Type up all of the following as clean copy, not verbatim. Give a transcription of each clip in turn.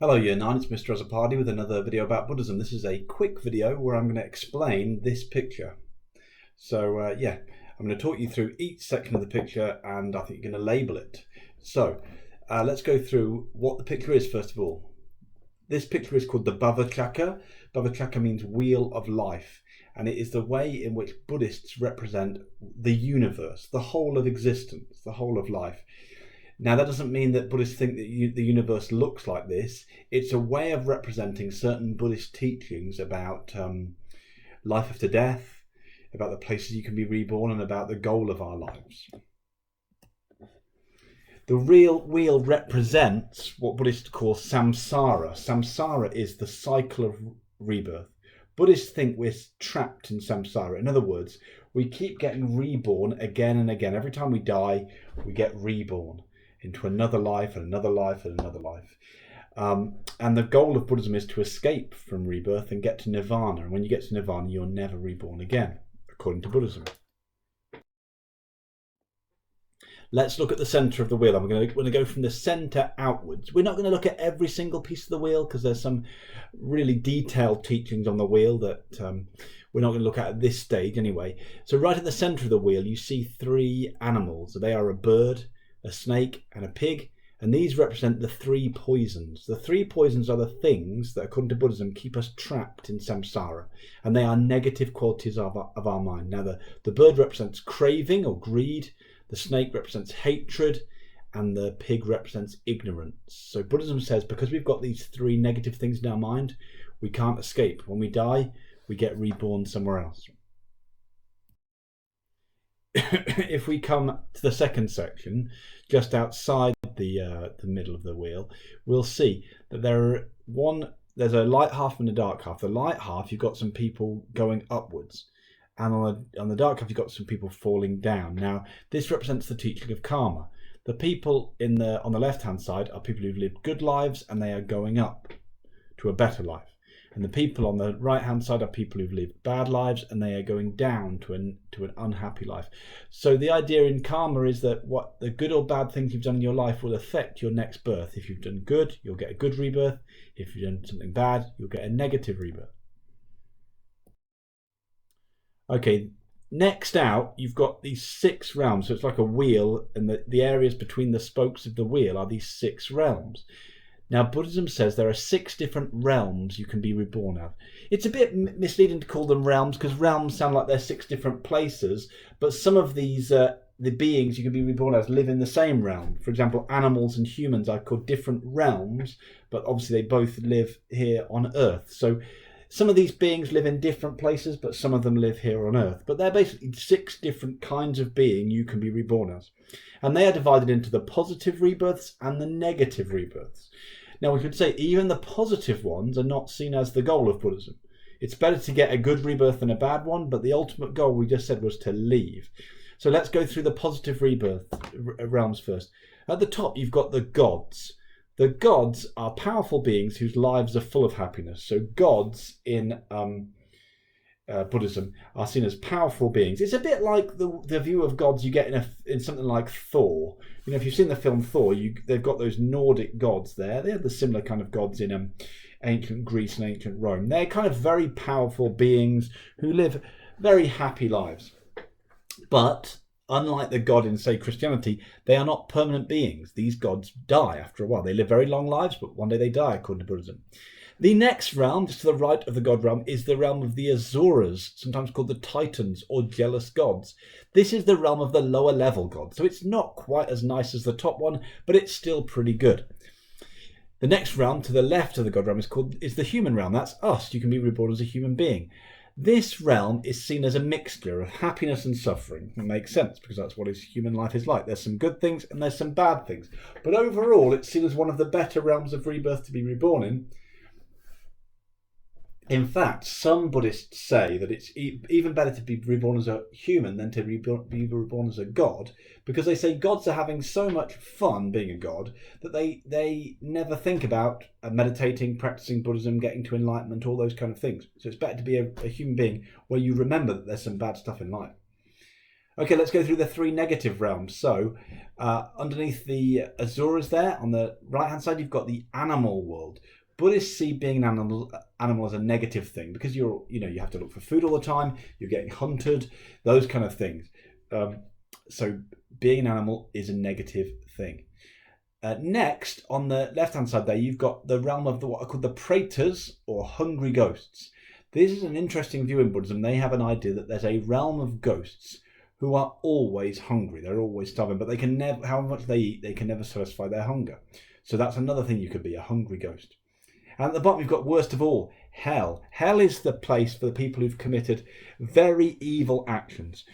Hello Year 9, it's Mr. Azapadi with another video about Buddhism. This is a quick video where I'm going to explain this picture. I'm going to talk you through each section of the picture and I think you're going to label it. Let's go through what the picture is first of all. This picture is called the Bhavacakka. Bhavacakka means wheel of life, and it is the way in which Buddhists represent the universe, the whole of existence, the whole of life. Now, that doesn't mean that Buddhists think that the universe looks like this. It's a way of representing certain Buddhist teachings about life after death, about the places you can be reborn, and about the goal of our lives. The real wheel represents what Buddhists call samsara. Samsara is the cycle of rebirth. Buddhists think we're trapped in samsara. In other words, we keep getting reborn again and again. Every time we die, we get reborn into another life and another life and another life. And the goal of Buddhism is to escape from rebirth and get to nirvana. And when you get to nirvana, you're never reborn again, according to Buddhism. Let's look at the center of the wheel. I'm going to go from the center outwards. We're not going to look at every single piece of the wheel because there's some really detailed teachings on the wheel that we're not going to look at this stage anyway. So right at the center of the wheel, you see three animals. They are a bird, a snake and a pig, and these represent the three poisons. The three poisons are the things that, according to Buddhism, keep us trapped in samsara, and they are negative qualities of our mind. Now, the bird represents craving or greed, the snake represents hatred, and the pig represents ignorance. So Buddhism says because we've got these three negative things in our mind, we can't escape. When we die, we get reborn somewhere else. If we come to the second section, just outside the middle of the wheel, we'll see that there's a light half and a dark half. The light half, you've got some people going upwards, and on the dark half, you've got some people falling down. Now, this represents the teaching of karma. The people on the left-hand side are people who've lived good lives, and they are going up to a better life. And the people on the right-hand side are people who've lived bad lives, and they are going down to an unhappy life. So the idea in karma is that what the good or bad things you've done in your life will affect your next birth. If you've done good, you'll get a good rebirth. If you've done something bad, you'll get a negative rebirth. Okay, next out, you've got these 6 realms. So it's like a wheel, and the areas between the spokes of the wheel are these 6 realms. Now, Buddhism says there are 6 different realms you can be reborn of. It's a bit misleading to call them realms because realms sound like they're 6 different places, but some of these, the beings you can be reborn as live in the same realm. For example, animals and humans are called different realms, but obviously they both live here on Earth. So some of these beings live in different places, but some of them live here on Earth. But they're basically 6 different kinds of being you can be reborn as. And they are divided into the positive rebirths and the negative rebirths. Now, we could say even the positive ones are not seen as the goal of Buddhism. It's better to get a good rebirth than a bad one, but the ultimate goal we just said was to leave. So let's go through the positive rebirth realms first. At the top, you've got the gods. The gods are powerful beings whose lives are full of happiness. So gods in Buddhism are seen as powerful beings. It's a bit like the view of gods you get in something like Thor. You know, if you've seen the film Thor, they've got those Nordic gods there. They have the similar kind of gods in ancient Greece and ancient Rome. They're kind of very powerful beings who live very happy lives. But unlike the god in, say, Christianity, they are not permanent beings. These gods die after a while. They live very long lives, but one day they die, according to Buddhism. The next realm, just to the right of the god realm, is the realm of the Asuras, sometimes called the Titans or jealous gods. This is the realm of the lower level gods, so it's not quite as nice as the top one, but it's still pretty good. The next realm to the left of the god realm is the human realm. That's us. You can be reborn as a human being. This realm is seen as a mixture of happiness and suffering. It makes sense because that's what human life is like. There's some good things and there's some bad things. But overall, it's seen as one of the better realms of rebirth to be reborn in. In fact, some Buddhists say that it's even better to be reborn as a human than to be reborn as a god, because they say gods are having so much fun being a god that they never think about meditating, practicing Buddhism, getting to enlightenment, all those kind of things. So it's better to be a human being where you remember that there's some bad stuff in life. Okay, let's go through the 3 negative realms. So, underneath the Asuras there, on the right-hand side, you've got the animal world. Buddhists see being an animal as a negative thing because you have to look for food all the time. You're getting hunted, those kind of things. So, being an animal is a negative thing. Next, on the left-hand side there, you've got the realm of what are called the Pretas, or hungry ghosts. This is an interesting view in Buddhism. They have an idea that there's a realm of ghosts who are always hungry. They're always starving, but they can never, however much they eat, they can never satisfy their hunger. So that's another thing you could be, a hungry ghost. And at the bottom, you've got worst of all, hell. Hell is the place for the people who've committed very evil actions.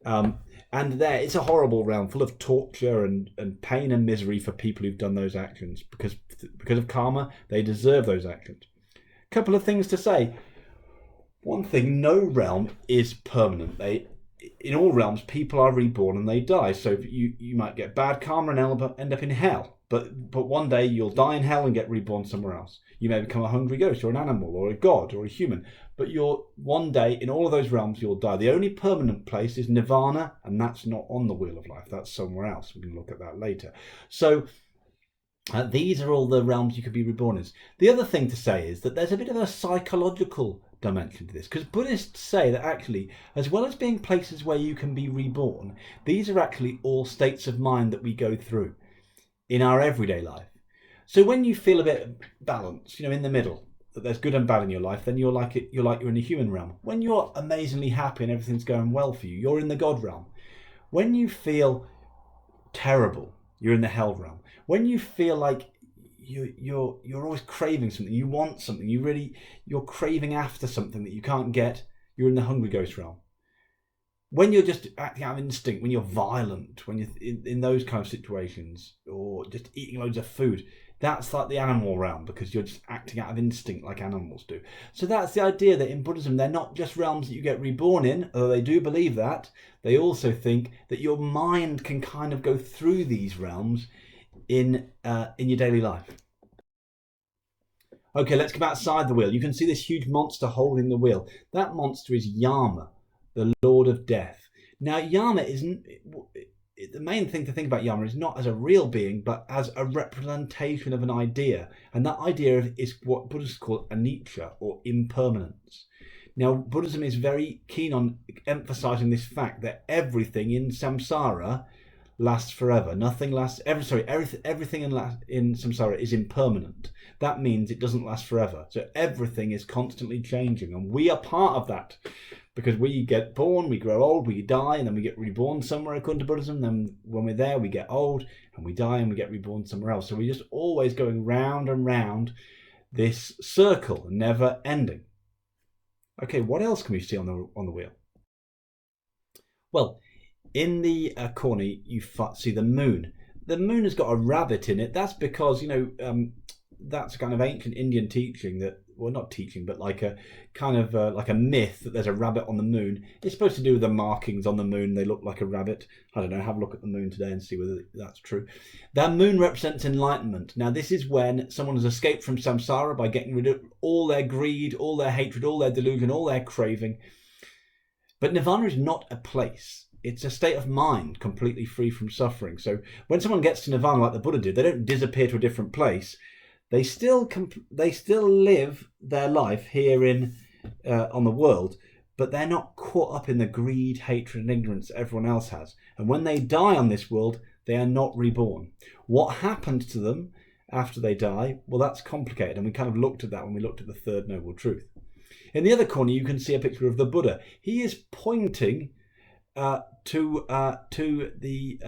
And there, it's a horrible realm full of torture and pain and misery for people who've done those actions. Because of karma, they deserve those actions. Couple of things to say. One thing, no realm is permanent. In all realms, people are reborn and they die. So you might get bad karma and end up in hell. But one day you'll die in hell and get reborn somewhere else. You may become a hungry ghost or an animal or a god or a human. But one day in all of those realms you'll die. The only permanent place is nirvana, and that's not on the wheel of life. That's somewhere else. We can look at that later. So these are all the realms you could be reborn as. The other thing to say is that there's a bit of a psychological dimension to this, because Buddhists say that actually, as well as being places where you can be reborn, these are actually all states of mind that we go through in our everyday life. So when you feel a bit balanced, in the middle, that there's good and bad in your life, then you're in the human realm. When you're amazingly happy and everything's going well for you, you're in the God realm. When you feel terrible, you're in the hell realm. When you feel like you're always craving something, you want something, you're craving after something that you can't get, you're in the hungry ghost realm. When you're just acting out of instinct, when you're violent, when you're in those kind of situations, or just eating loads of food, that's like the animal realm, because you're just acting out of instinct like animals do. So that's the idea, that in Buddhism, they're not just realms that you get reborn in, although they do believe that. They also think that your mind can kind of go through these realms in your daily life. Okay, let's come outside the wheel. You can see this huge monster holding the wheel. That monster is Yama, the Lord of Death. Now, Yama isn't... The main thing to think about Yama is not as a real being, but as a representation of an idea. And that idea is what Buddhists call anicca, or impermanence. Now, Buddhism is very keen on emphasizing this fact that everything in samsara lasts forever. Nothing lasts... Everything in samsara is impermanent. That means it doesn't last forever. So everything is constantly changing. And we are part of that. Because we get born, we grow old, we die, and then we get reborn somewhere according to Buddhism. Then when we're there, we get old, and we die, and we get reborn somewhere else. So we're just always going round and round this circle, never ending. Okay, what else can we see on the wheel? Well, in the corner, you see the moon. The moon has got a rabbit in it. That's because, that's a kind of ancient Indian teaching that, well, not teaching, but like a kind of like a myth that there's a rabbit on the moon. It's supposed to do with the markings on the moon. They look like a rabbit. I don't know, have a look at the moon today and see whether that's true. That moon represents enlightenment. Now, this is when someone has escaped from samsara by getting rid of all their greed, all their hatred, all their delusion, all their craving. But nirvana is not a place. It's a state of mind completely free from suffering. So when someone gets to nirvana like the Buddha did, they don't disappear to a different place. They still live their life here on the world, but they're not caught up in the greed, hatred, and ignorance that everyone else has. And when they die on this world, they are not reborn. What happens to them after they die? Well, that's complicated, and we kind of looked at that when we looked at the Third Noble Truth. In the other corner, you can see a picture of the Buddha. He is pointing to the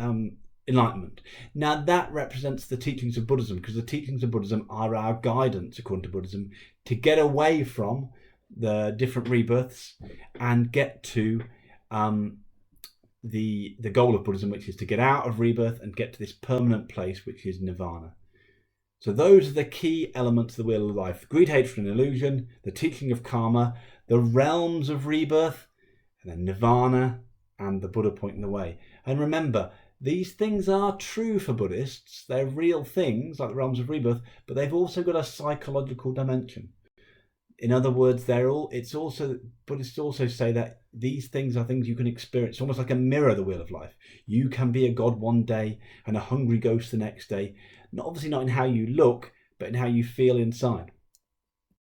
enlightenment. Now, that represents the teachings of Buddhism, because the teachings of Buddhism are our guidance, according to Buddhism, to get away from the different rebirths and get to the goal of Buddhism, which is to get out of rebirth and get to this permanent place, which is nirvana. So those are the key elements of the wheel of life: greed, hatred, and illusion, the teaching of karma, the realms of rebirth, and then nirvana, and the Buddha pointing the way. And remember, these things are true for Buddhists. They're real things, like the realms of rebirth, but they've also got a psychological dimension. In other words, Buddhists also say that these things are things you can experience, almost like a mirror, the wheel of life. You can be a god one day and a hungry ghost the next day. Obviously not in how you look, but in how you feel inside.